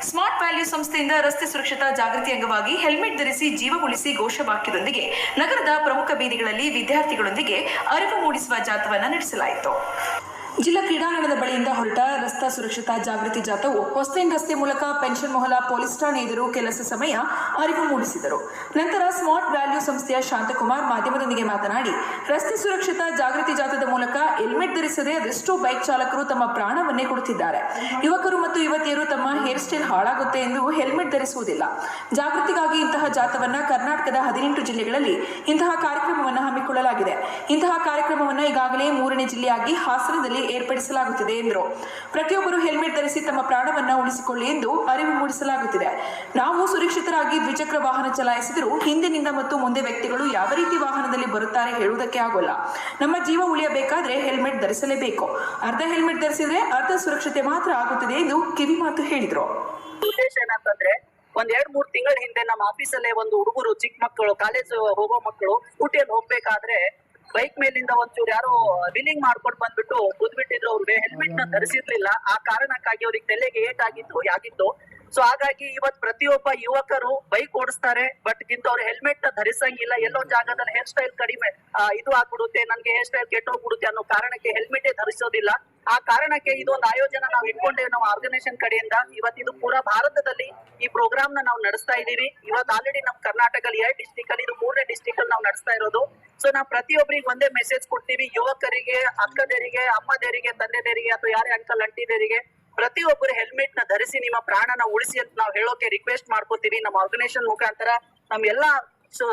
Smart value ಸಂಸ್ಥೆಯಿಂದ ರಸ್ತೆ ಸುರಕ್ಷತಾ ಜಾಗೃತಿ ಅಂಗವಾಗಿ ಹೆಲ್ಮೆಟ್ ಧರಿಸಿ ಜೀವ ಉಳಿಸಿ ಘೋಷವಾಕ್ಯದೊಂದಿಗೆ ನಗರದ ಪ್ರಮುಖ ಬೀದಿಗಳಲ್ಲಿ ವಿದ್ಯಾರ್ಥಿಗಳೊಂದಿಗೆ ಅರಿವು ಮೂಡಿಸುವ ಜಾಥಾವನ್ನು ನಡೆಸಲಾಯಿತು. ಜಿಲ್ಲಾ ಕ್ರೀಡಾಂಗಣದ ಬಳಿಯಿಂದ ಹೊರಟ ರಸ್ತಾ ಸುರಕ್ಷತಾ ಜಾಗೃತಿ ಜಾಥಾವು ಹೊಸತೇನ್ ರಸ್ತೆ ಮೂಲಕ ಪೆನ್ಷನ್ ಮೊಹಲಾ ಪೊಲೀಸ್ ಠಾಣೆ ಎದುರು ಕೆಲಸ ಸಮಯ ಅರಿವು ಮೂಡಿಸಿದರು. ನಂತರ ಸ್ಮಾರ್ಟ್ ವ್ಯಾಲ್ಯೂ ಸಂಸ್ಥೆಯ ಶಾಂತಕುಮಾರ್ ಮಾಧ್ಯಮದೊಂದಿಗೆ ಮಾತನಾಡಿ, ರಸ್ತೆ ಸುರಕ್ಷತಾ ಜಾಗೃತಿ ಜಾಥಾದ ಮೂಲಕ ಹೆಲ್ಮೆಟ್ ಧರಿಸದೆ ಅದೆಷ್ಟೋ ಬೈಕ್ ಚಾಲಕರು ತಮ್ಮ ಪ್ರಾಣವನ್ನೇ ಕೊಡುತ್ತಿದ್ದಾರೆ. ಯುವಕರು ಮತ್ತು ಯುವತಿಯರು ತಮ್ಮ ಹೇರ್ ಸ್ಟೈಲ್ ಹಾಳಾಗುತ್ತೆ ಎಂದು ಹೆಲ್ಮೆಟ್ ಧರಿಸುವುದಿಲ್ಲ. ಜಾಗೃತಿಗಾಗಿ ಇಂತಹ ಜಾಥಾವನ್ನ ಕರ್ನಾಟಕದ 18 ಜಿಲ್ಲೆಗಳಲ್ಲಿ ಇಂತಹ ಕಾರ್ಯಕ್ರಮವನ್ನು ಹಮ್ಮಿಕೊಳ್ಳಲಾಗಿದೆ. ಇಂತಹ ಕಾರ್ಯಕ್ರಮವನ್ನು ಈಗಾಗಲೇ 3ನೇ ಜಿಲ್ಲೆಯಾಗಿ ಹಾಸನದಲ್ಲಿ ಏರ್ಪಡಿಸಲಾಗುತ್ತಿದೆ ಎಂದರು. ಪ್ರತಿಯೊಬ್ಬರು ಹೆಲ್ಮೆಟ್ ಧರಿಸಿ ತಮ್ಮ ಪ್ರಾಣವನ್ನ ಉಳಿಸಿಕೊಳ್ಳಿ ಎಂದು ಅರಿವು ಮೂಡಿಸಲಾಗುತ್ತಿದೆ. ನಾವು ಸುರಕ್ಷಿತರಾಗಿ ದ್ವಿಚಕ್ರ ವಾಹನ ಚಲಾಯಿಸಿದರೂ ಹಿಂದಿನಿಂದ ಮತ್ತು ಮುಂದೆ ವ್ಯಕ್ತಿಗಳು ಯಾವ ರೀತಿ ವಾಹನದಲ್ಲಿ ಬರುತ್ತಾರೆ ಹೇಳುವುದಕ್ಕೆ ಆಗೋಲ್ಲ. ನಮ್ಮ ಜೀವ ಉಳಿಯಬೇಕಾದ್ರೆ ಹೆಲ್ಮೆಟ್ ಧರಿಸಲೇಬೇಕು. ಅರ್ಧ ಹೆಲ್ಮೆಟ್ ಧರಿಸಿದ್ರೆ ಅರ್ಧ ಸುರಕ್ಷತೆ ಮಾತ್ರ ಆಗುತ್ತದೆ ಎಂದು ಕಿವಿ ಮಾತು ಹೇಳಿದರು. ಉದ್ದೇಶ ಏನಂತಂದ್ರೆ, ಒಂದ್ 2-3 ತಿಂಗಳ ಹಿಂದೆ ನಮ್ಮ ಆಫೀಸಲ್ಲೇ ಒಂದು ಹುಡುಗರು, ಚಿಕ್ಕ ಮಕ್ಕಳು, ಕಾಲೇಜ್ ಹೋಗೋ ಮಕ್ಕಳು ಸ್ಕೂಟಿಯಲ್ಲಿ ಹೋಗ್ಬೇಕಾದ್ರೆ ಬೈಕ್ ಮೇಲಿಂದ ಒಂಚೂರು ಯಾರೋ ವಿಲಿಂಗ್ ಮಾಡ್ಕೊಂಡು ಬಂದ್ಬಿಟ್ಟು ಕುದ್ಬಿಟ್ಟಿದ್ರು. ಅವ್ರಿಗೆ ಹೆಲ್ಮೆಟ್ ನ ಧರಿಸಿರ್ಲಿಲ್ಲ. ಆ ಕಾರಣಕ್ಕಾಗಿ ಅವ್ರಿಗೆ ತಲೆಗೆ ಆಗಿತ್ತು. ಸೊ ಹಾಗಾಗಿ ಇವತ್ ಪ್ರತಿಯೊಬ್ಬ ಯುವಕರು ಬೈಕ್ ಓಡಿಸ್ತಾರೆ, ಬಟ್ ಅವ್ರು ಹೆಲ್ಮೆಟ್ ನ ಧರಿಸಂಗಿಲ್ಲ. ಎಲ್ಲೋ ಜಾಗದಲ್ಲಿ ಹೇರ್ ಸ್ಟೈಲ್ ಕಡಿಮೆ ಇದು ಆಗ್ಬಿಡುತ್ತೆ, ನನ್ಗೆ ಹೇರ್ ಸ್ಟೈಲ್ ಕೆಟ್ಟೋಗ್ಬಿಡುತ್ತೆ ಅನ್ನೋ ಕಾರಣಕ್ಕೆ ಹೆಲ್ಮೆಟ್ ಧರಿಸೋದಿಲ್ಲ. ಆ ಕಾರಣಕ್ಕೆ ಇದೊಂದು ಆಯೋಜನೆ ನಾವು ಇಟ್ಕೊಂಡೇವೆ ನಮ್ಮ ಆರ್ಗನೈಸೇಷನ್ ಕಡೆಯಿಂದ. ಇದು ಪೂರಾ ಭಾರತದಲ್ಲಿ ಈ ಪ್ರೋಗ್ರಾಮ್ ನ ನಾವು ನಡೆಸ್ತಾ ಇದೀವಿ. ಇವತ್ತು ಆಲ್ರೆಡಿ ನಮ್ ಕರ್ನಾಟಕದಲ್ಲಿ 2 ಡಿಸ್ಟಿಕ್ ಅಲ್ಲಿ, ಇದು 3ನೇ ಡಿಸ್ಟಿಕ್ ಅಲ್ಲಿ ನಾವು ನಡೆಸ್ತಾ ಇರೋದು. ಸೊ ನಾವು ಪ್ರತಿಯೊಬ್ಬರಿಗೆ ಒಂದೇ ಮೆಸೇಜ್ ಕೊಡ್ತೀವಿ, ಯುವಕರಿಗೆ, ಅಕ್ಕದೇರಿಗೆ, ಅಮ್ಮದೇರಿಗೆ, ತಂದೆದೇರಿಗೆ ಅಥವಾ ಯಾರೇ ಅಂಕಲ್ ಅಂಟಿದೇರಿಗೆ ಪ್ರತಿಯೊಬ್ಬರು ಹೆಲ್ಮೆಟ್ ನ ಧರಿಸಿ ನಿಮ್ಮ ಪ್ರಾಣನ ಉಳಿಸಿ ಅಂತ ನಾವು ಹೇಳೋಕೆ ರಿಕ್ವೆಸ್ಟ್ ಮಾಡ್ಕೋತೀವಿ. ನಮ್ಮ ಆರ್ಗನೈಸೇಷನ್ ಮುಖಾಂತರ, ನಮ್ ಎಲ್ಲಾ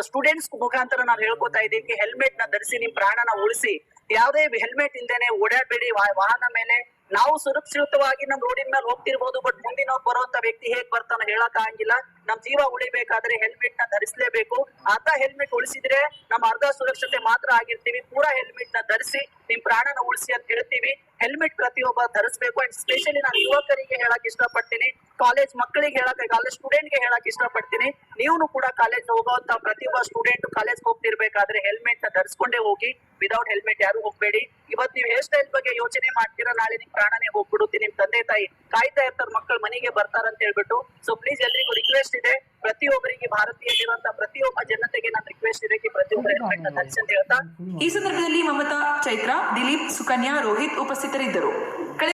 ಸ್ಟೂಡೆಂಟ್ಸ್ ಮುಖಾಂತರ ನಾವು ಹೇಳ್ಕೊತಾ ಇದೀವಿ, ಹೆಲ್ಮೆಟ್ ನ ಧರಿಸಿ ನಿಮ್ ಪ್ರಾಣನ ಉಳಿಸಿ. ಯಾವುದೇ ಹೆಲ್ಮೆಟ್ ಇಲ್ದೇನೆ ಓಡಾಡಬೇಡಿ ವಾಹನ ಮೇಲೆ. ನಾವು ಸುರಕ್ಷಿತವಾಗಿ ನಮ್ ರೋಡಿನ ಮೇಲೆ ಹೋಗ್ತಿರ್ಬೋದು, ಬಟ್ ಮುಂದಿನವ್ರು ಬರುವಂತ ವ್ಯಕ್ತಿ ಹೇಗ್ ಬರ್ತಾನೋ ಹೇಳಕ್ ಆಗಿಲ್ಲ. ನಮ್ ಜೀವ ಉಳಿಬೇಕಾದ್ರೆ ಹೆಲ್ಮೆಟ್ ನ ಧರಿಸಲೇಬೇಕು. ಅರ್ಧ ಹೆಲ್ಮೆಟ್ ಉಳಿಸಿದ್ರೆ ನಮ್ಮ ಅರ್ಧ ಸುರಕ್ಷತೆ ಮಾತ್ರ ಆಗಿರ್ತೀವಿ. ಪೂರಾ ಹೆಲ್ಮೆಟ್ ನ ಧರಿಸಿ ನಿಮ್ ಪ್ರಾಣನ ಉಳಿಸಿ ಅಂತ ಹೇಳ್ತೀವಿ. ಹೆಲ್ಮೆಟ್ ಪ್ರತಿಯೊಬ್ಬ ಧರಿಸಬೇಕು. ಅಂಡ್ ಸ್ಪೆಷಲಿ ನಾನು ಯುವಕರಿಗೆ ಹೇಳಕ್ ಇಷ್ಟಪಡ್ತೀನಿ, ಕಾಲೇಜ್ ಮಕ್ಕಳಿಗೆ ಕಾಲೇಜ್ ಸ್ಟೂಡೆಂಟ್ ಗೆ ಹೇಳಕ್ ಇಷ್ಟಪಡ್ತೀನಿ. ನೀವು ಕೂಡ ಕಾಲೇಜ್ ಹೋಗುವಂತ ಪ್ರತಿಯೊಬ್ಬ ಸ್ಟೂಡೆಂಟ್ ಕಾಲೇಜ್ ಹೋಗ್ತಿರ್ಬೇಕಾದ್ರೆ ಹೆಲ್ಮೆಟ್ ನ ಧರಿಸ್ಕೊಂಡೇ ಹೋಗಿ. ವಿದೌಟ್ ಹೆಲ್ಮೆಟ್ ಯಾರು ಹೋಗ್ಬೇಡಿ. ಇವತ್ತು ನೀವು ಹೇರ್ ಸ್ಟೈಲ್ ಬಗ್ಗೆ ಯೋಚನೆ ಮಾಡ್ತೀರಾ, ನಾಳೆ ನಿಮ್ ಪ್ರಾಣನೇ ಹೋಗ್ಬಿಡುತ್ತೆ. ನಿಮ್ ತಂದೆ ತಾಯಿ ಕಾಯ್ತಾ ಇರ್ತಾರೆ ಮಕ್ಕಳು ಮನೆಗೆ ಬರ್ತಾರಂತ ಹೇಳ್ಬಿಟ್ಟು. ಸೊ ಪ್ಲೀಸ್ ಎಲ್ರಿಗೂ ರಿಕ್ವೆಸ್ಟ್ ಇದೆ, ಪ್ರತಿಯೊಬ್ಬರಿಗೆ ಭಾರತೀಯಲ್ಲಿರುವಂತ ಪ್ರತಿಯೊಬ್ಬ ಜನತೆಗೆ ನಾನು ರಿಕ್ವೆಸ್ಟ್ ಇದೆ, ಪ್ರತಿಯೊಬ್ಬರು ಹೆಲ್ಮೆಟ್ ನ ಧರಿಸಿ ಅಂತ ಹೇಳ್ತಾ. ಈ ಸಂದರ್ಭದಲ್ಲಿ ಮಮತಾ, ಚೈತ್ರ, ದಿಲೀಪ್, ಸುಕನ್ಯಾ, ರೋಹಿತ್ ಉಪಸ್ಥಿತರಿದ್ದರು.